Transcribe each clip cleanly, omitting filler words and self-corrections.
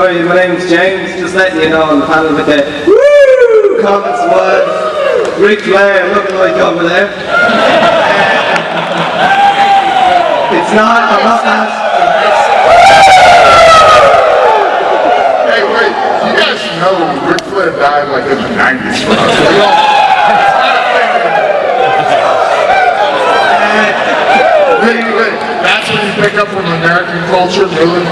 Hi, my name's James, just letting you know on the panel with the woo comments was Ric Flair looking like over there. It's not, I'm not asking. Hey, wait, you guys know Ric Flair died like in the 90s for us. Wait, that's what you pick up from American culture, really?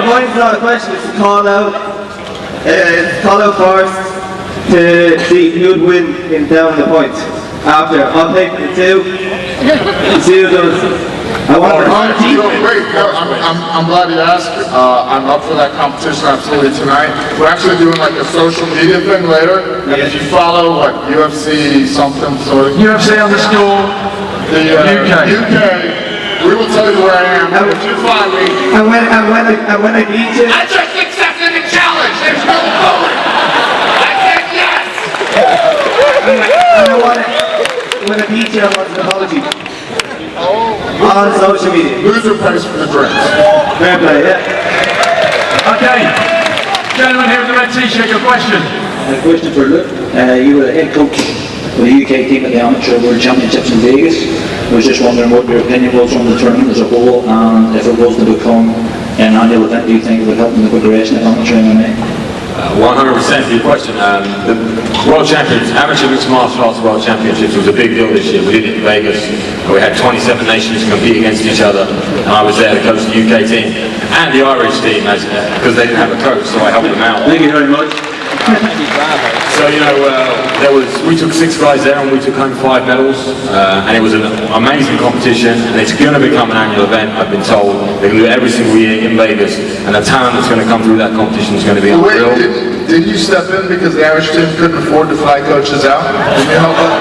Mine's not a question, it's a call out. Call out Forrest to see who would win in down the points. After, I'll take the two. See who does. I'm glad you asked. I'm up for that competition absolutely tonight. We're actually doing like a social media thing later. And if you follow what UFC something sort of UFC underscore the UK. We will tell you where I am. If you find me. And when I beat you. I just accepted the challenge. There's no vote. I said yes. And when I beat you, I want an apology. On social media. Loser pays for the drinks. Fair play, yeah. Okay. Gentleman here with the red t-shirt, your question. A question for Luke. You were the head coach for the UK team at the Amateur World Championships in Vegas. I was just wondering what your opinion was on the tournament as a whole, and if it was to become an annual event, do you think it would help in the progression of amateur MMA? 100% for your question. The World Championships, Amateur Mixed Martial Arts World Championships was a big deal this year. We did it in Vegas. We had 27 nations compete against each other, and I was there to coach the UK team and the Irish team because they didn't have a coach, so I helped them out. Thank you very much. So we took 6 guys there and we took home 5 medals, and it was an amazing competition, and it's going to become an annual event. I've been told they're going to do it every single year in Vegas, and the talent that's going to come through that competition is going to be unreal. Wait, did you step in because the Irish team couldn't afford to fly coaches out? Did you help out?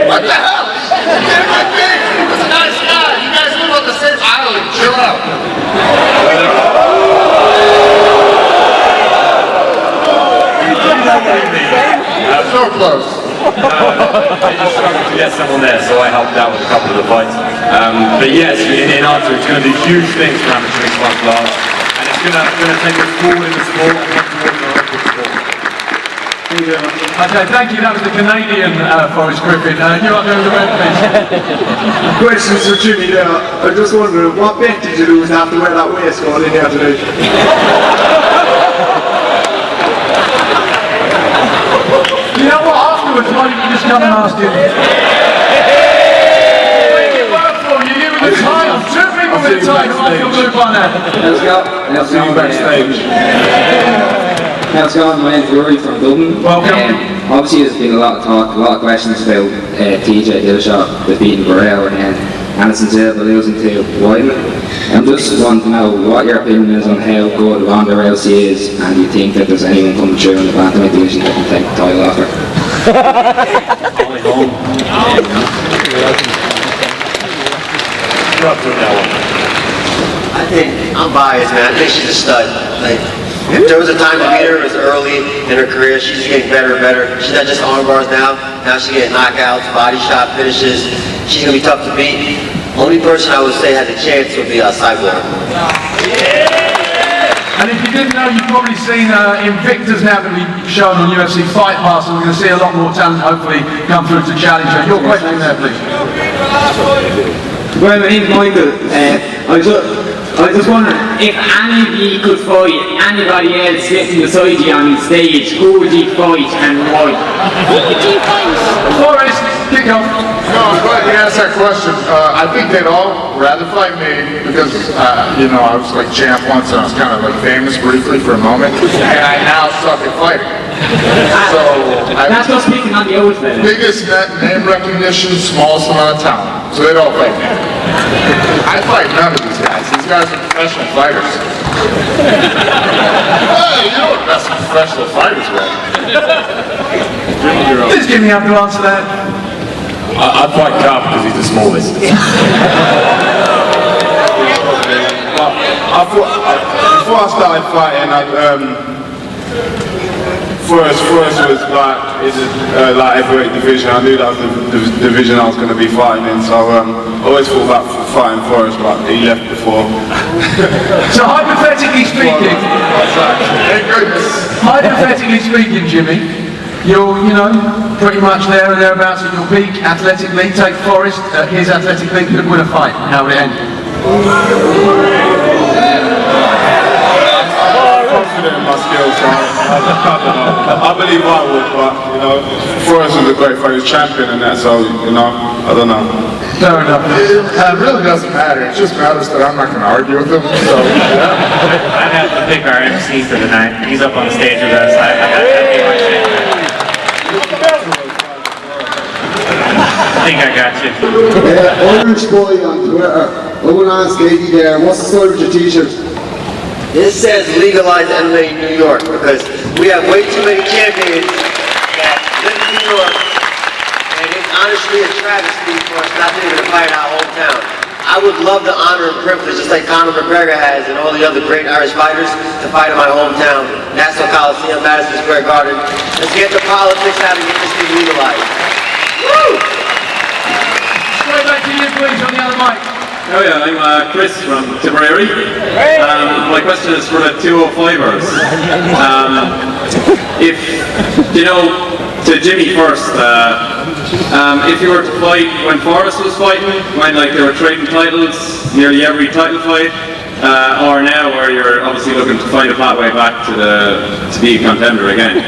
What the hell? He was a nice guy. You guys live on the same island. Chill out. So close. They just struggled to get someone there, so I helped out with a couple of the fights. But yes, in answer, it's going to be huge things for amateur mixed martial arts, and it's going to take us forward in the sport and come towards the Olympic sport. Thank you very much. Okay, thank you. That was the Canadian Forrest Griffin. You are going to the red, please. Questions for Jimmy there. I'm just wondering, what bet did you lose after wear that waistcoat in here today? You know what, afterwards, why don't you just come and ask him? Make it work for you, you with the title. 2 people with the title, I feel blue Barnatt. How's it going? I'll see you backstage. How's it going? My name's Rory from Dublin. Welcome. Obviously there's been a lot of talk, a lot of questions about TJ Dillashaw with beating Burrell and then Anderson Silva losing to Weidman. I just want to know what your opinion is on how good Ronda Rousey is, and do you think that there's anyone coming through in the bantamweight division that can take the title off her? I think I'm biased, man. I think she's a stud. Like, if there was a time to beat her, it was early in her career. She's getting better and better. She's not just arm bars now. Now she's getting knockouts, body shot finishes. She's gonna be tough to beat. Only person I would say had a chance would be Cyborg. And if you didn't know, you've probably seen Invictus now going to be shown on UFC Fight Pass, and we're going to see a lot more talent hopefully come through to challenge her. Your question there, please. Well, my name's Michael. I was just wondering, if any of you could fight anybody else sitting beside you on stage, who would you fight and why? Who would you fight? Forrest, kick off. No, I'm glad you asked that question. I think they'd all rather fight me because, I was like champ once and I was kind of like famous briefly for a moment, and I now suck at fighting. So, That's not speaking on the old fella. biggest name recognition, smallest amount of talent. So they'd all fight me. I fight none of these guys. These guys are professional fighters. Hey, you know what best professional fighters were. Just give me up to answer that. I'd fight Carp because he's the smallest. Before I started fighting, Forrest was like in the heavyweight division. I knew that was the division I was going to be fighting in, so always thought about fighting Forrest, but he left before. So hypothetically speaking, Jimmy, you're, pretty much there and thereabouts at your peak athletically. Take Forrest, his athletic peak could win a fight. How would it end? I'm confident in my skills, so I don't know. I believe I would, but, Forrest was a great fighter, he's champion and that, so, I don't know. Fair enough. It really doesn't matter. It just matters that I'm not going to argue with him. So, I'd have to pick our MC for the night. He's up on stage with us. That'd be my shit. I think I got you. Orange Boy on Twitter. I want to ask Katie there, what's the style of your t-shirt? This says legalize MMA in New York because we have way too many champions that live in New York, and it's honestly a travesty for us not being able to fight in our hometown. I would love the honor and privilege, just like Conor McGregor has and all the other great Irish fighters, to fight in my hometown, Nassau Coliseum, Madison Square Garden. Let's get the politics out and get this thing legalized. Woo! Straight back to you, please, on the other mic. Oh yeah, I'm Chris from Tipperary. My question is for the 205ers. To Jimmy first, if you were to fight when Forrest was fighting, when they were trading titles, nearly every title fight, or now where you're obviously looking to find a pathway back to be a contender again?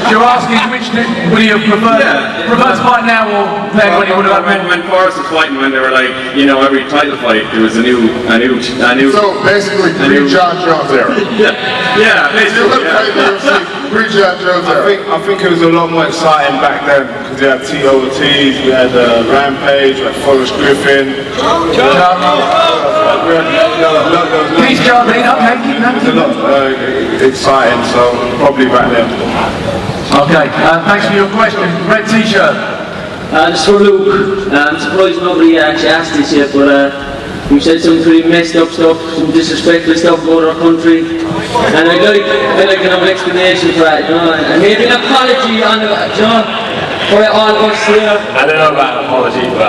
You're asking which would you prefer to fight now or then when you would have when Forrest was fighting, when they were every title fight there was a new. So basically, pre-John Jones era. Yeah, basically. Pre-John Jones era. I think it was a lot more exciting back then because we had TOTs, we had Rampage, we had Forrest Griffin. Please, Charlie, okay, keep that. It was a lot exciting, so probably back then. Okay, thanks for your question. Red t-shirt. Just for Luke, I'm surprised nobody actually asked this yet, but you said some pretty messed up stuff, some disrespectful stuff about our country, and I'd like to have an explanation for that, and maybe an apology on the, for all of us here. I don't know about an apology, but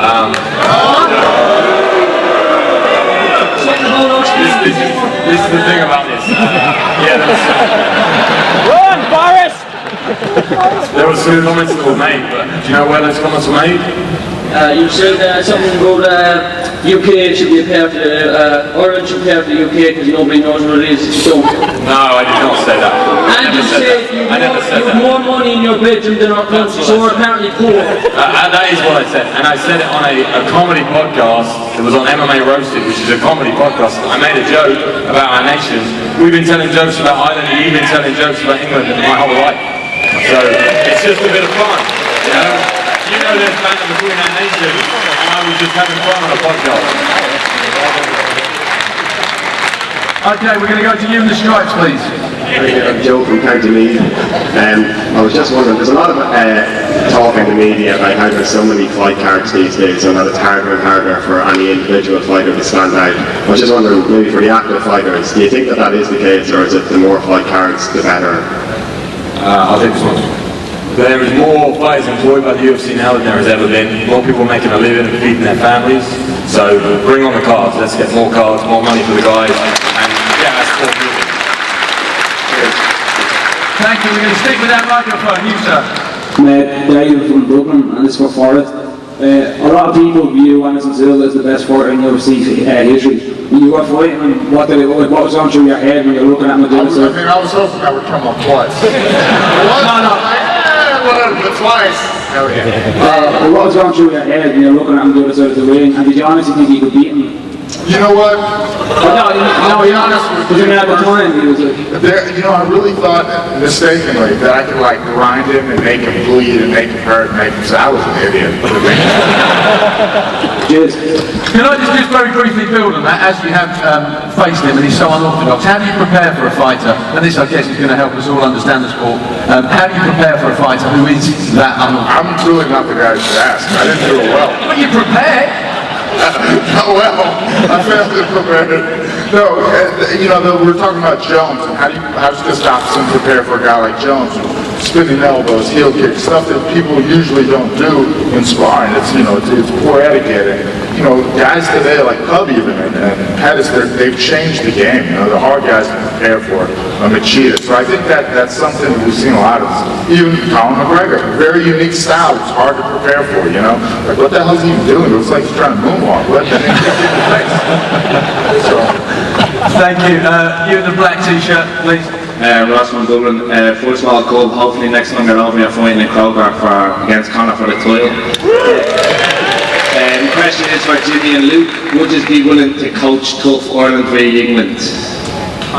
this is the thing about this. Run, Forrest! There were some comments that were made, but do you know where those comments were made? You said something about UK should be a part of Ireland should be a part of the UK because nobody knows what it is. So. No, I did not say that. And you said you have more money in your bedroom than our country, so we're apparently poor. That is what I said, and I said it on a comedy podcast. It was on MMA Roasted, which is a comedy podcast. I made a joke about our nation. We've been telling jokes about Ireland, and you've been telling jokes about England my whole life. So it's just a bit of fun, You know there's banter between our nations, and I was just having fun on a podcast. Okay, we're going to go to you in the stripes, please. I'm Joe from County Meath. I was just wondering, there's a lot of talk in the media about how there's so many fight cards these days and that it's harder and harder for any individual fighter to stand out. I was just wondering, maybe for the active fighters, do you think that is the case, or is it the more fight cards, the better? I think so. There is more fighters employed by the UFC now than there has ever been. More people making a living and feeding their families. So bring on the cards. Let's get more cards, more money for the guys, and that's more moving. Thank you. We're going to stick with that microphone. You, sir. Dave from Dublin, and this is for Forrest. A lot of people view Anderson Silva as the best fighter in UFC history. When you were fighting, what was going through your head when you were looking at him? I was hoping that would come up twice. Whatever, twice. Hell yeah. What was going through your head when you were looking at him the other side of the ring? And did you honestly think he could beat him? You know what? I'll be honest with you. At the time, he was I really thought mistakenly that I could grind him and make him bleed and make him hurt and make him. So I was an idiot. Cheers. Can I just very briefly build on that, as you have faced him and he's so unorthodox? How do you prepare for a fighter? And this, I guess, is going to help us all understand the sport. How do you prepare for a fighter who is that unorthodox? I'm truly not the guy to ask. I didn't do it well. But you prepare. Well, I failed to prepare. No, we're talking about Jones and how does this option prepare for a guy like Jones who spinning elbows, heel kicks, stuff that people usually don't do in sparring. It's, you know, it's poor etiquette. And, you know, guys today like Cub even and Pettis, they've changed the game. You know, the hard guys can prepare for Machida. So I think that's something that we've seen a lot of. Even Conor McGregor, very unique style. It's hard to prepare for, you know. Like, what the hell is he even doing? It looks like he's trying to moonwalk. Let that kick in the face. So. Thank you. You in the black t-shirt, please. Ross from Dublin. First of all, Cole, hopefully next time you're over, you're fighting in Crowbar against Conor for the title. The question is for Jimmy and Luke. Would you be willing to coach tough Ireland v England? 100%.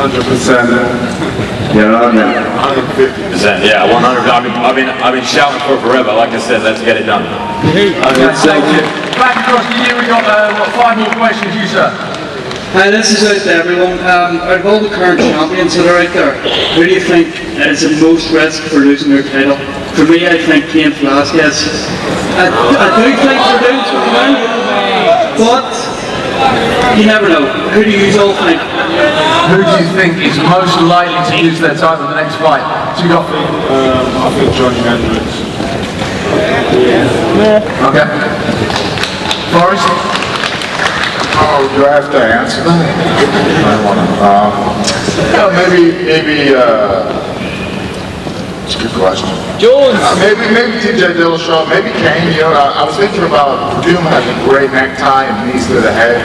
You're on there. 150%. Yeah, 100. I've been shouting for forever. Like I said, let's get it done. Okay, thank you. Back across the year, we've got 5 more questions. You, sir. Hi, this is out to everyone. Out of all the current champions that are out there, who do you think is the most risk for losing their title? For me, I think Cain Velasquez. I do think they're doing something, but you never know. Who do you all think? Who do you think is most likely to lose their title in the next fight? So you got. I think Johnny Hendricks. Okay. Forrest. Oh, do I have to answer that? I don't want to. Maybe. It's a good question. Jones. Maybe TJ Dillashaw. Maybe Kane. You know, I was thinking about Perdue has a great necktie and knees to the head.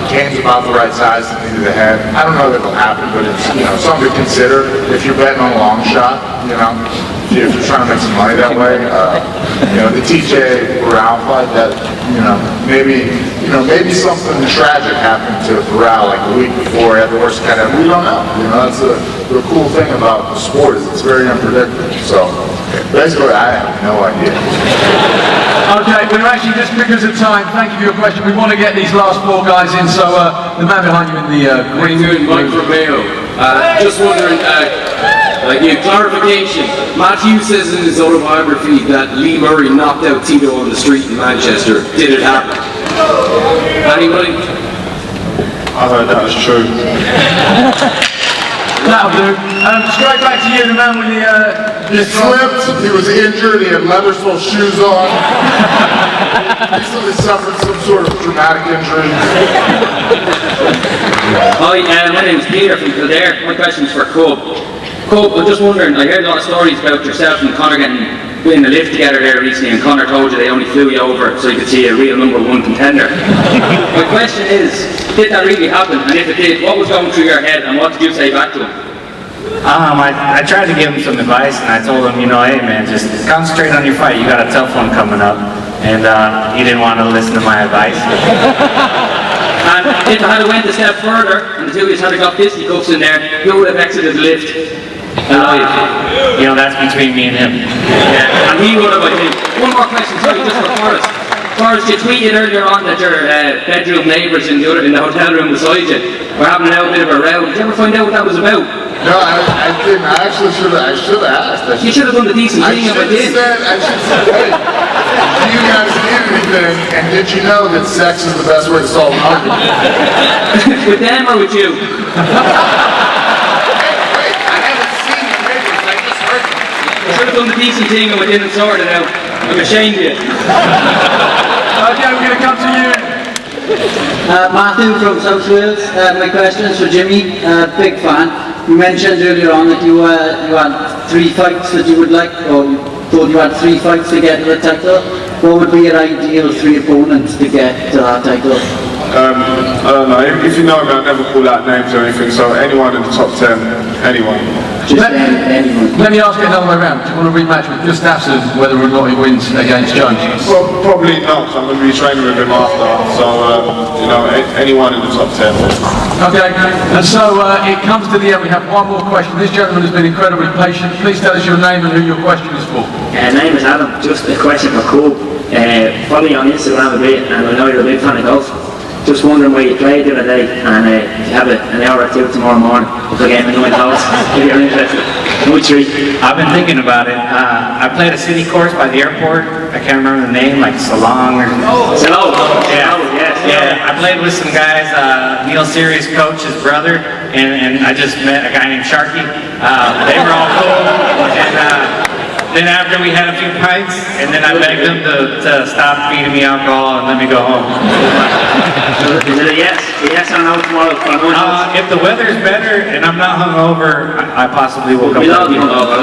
Kane's about the right size to knee to the head. I don't know if it'll happen, but it's, you know, something to consider if you're betting on a long shot. You know, if you're trying to make some money that way. You know, the TJ Brown fight, that, you know, maybe something tragic happened to Burrell like a week before he had the worst cut. We don't know. You know, that's the cool thing about the sport is it's very unpredictable. So basically, I have no idea. Okay, we're actually, just because of time, thank you for your question. We want to get these last 4 guys in, so the man behind you in the green room. Mike from Mayo. Just wondering, like a clarification. Matthew says in his autobiography that Lee Murray knocked out Tito on the street in Manchester. Did it happen? Anybody? I heard that was true. That'll do. Straight back to you, the man with the... He slipped, he was injured, he had leather-soled shoes on. He suffered some sort of traumatic injury. Hi, my name is Peter from Kildare. My question is for Cobb. Cobb, I'm just wondering, I heard a lot of stories about yourself and Conor getting in the lift together there recently, and Conor told you they only flew you over so you could see a real #1 contender. My question is, did that really happen? And if it did, what was going through your head and what did you say back to him? I tried to give him some advice, and I told him, you know, hey man, just concentrate on your fight. You got a tough one coming up. And he didn't want to listen to my advice. And if I had went a step further, and the two of you had got fisticuffs in there, who would have exited the lift alive? You know, that's between me and him. Yeah, and he would have, I think. One more question, sorry, just for Forrest. Forrest, you tweeted earlier on that your bedroom neighbours in the hotel room beside you were having a little bit of a row. Did you ever find out what that was about? No, I didn't. I actually should have asked. You should have done the decent thing if I did. I should have said, hey, do you guys need anything? And did you know that sex is the best way to solve an argument? With them or with you? I should have done the decent thing and we didn't sort it out. I'm ashamed of you. Okay, we're going to come to you. Matthew from South Wales. My question is for Jimmy. Big fan. You mentioned earlier on that you had 3 fights that you would like, or you thought you had 3 fights to get to the title. What would be your ideal 3 opponents to get to that title? I don't know. If you know me, I never call out names or anything. So anyone in the top 10, anyone. Anyone. Let me ask it another way around. Do you want to rematch with Gustafsson, whether or not he wins against Jones? Well, probably not, because I'm going to be training with him after. So, you know, anyone in the top 10. Okay, and so it comes to the end. We have 1 more question. This gentleman has been incredibly patient. Please tell us your name and who your question is for. Name is Adam. Just a question for Cobb. Follow you on Instagram a bit, and I know you're a big fan of golf. Just wondering where you played the other day, and if you have an hour or 2 tomorrow morning for a game of 9 holes, if you're interested. Which week? I've been thinking about it. I played a city course by the airport. I can't remember the name, like Salong or... Salong. Yeah, I played with some guys. Neil Sirius coach, his brother, and I just met a guy named Sharky. They were all cool. And Then after we had a few pints, and then I begged them to stop feeding me alcohol and let me go home. Is it a yes? A yes or no tomorrow? If the weather's better and I'm not hungover, I possibly will come. We'll all be hungover.